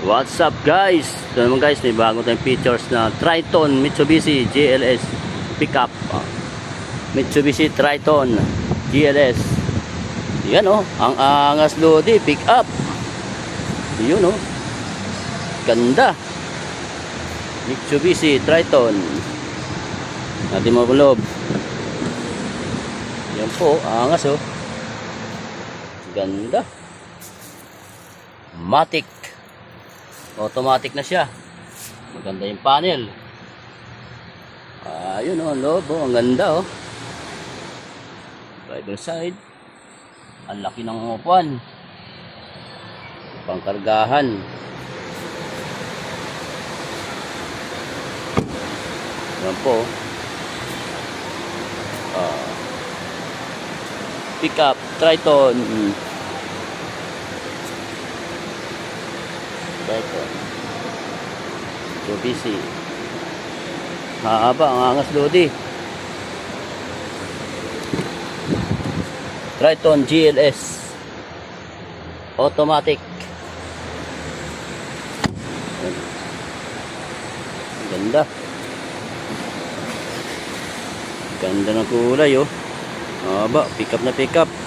What's up guys? Ito naman guys, may bago tayong features na Triton Mitsubishi GLS pickup. Mitsubishi Triton GLS. Yan oh, ang angas lodi pickup. Yun oh. Ganda. Mitsubishi Triton. Natin mo kulob. Yan po, angas oh. Ganda. Matic. Automatic na siya. Maganda yung panel. Ayun oh, ang loob oh, ang ganda oh. Driver side. Ang laki ng upuan. Pangkargahan. Yan po. Pickup Triton. Triton. So busy. Mahaba ang angas lodi. Triton GLS automatic. Ganda. Ganda ng kulay oh. Mahaba, pick up na pick up.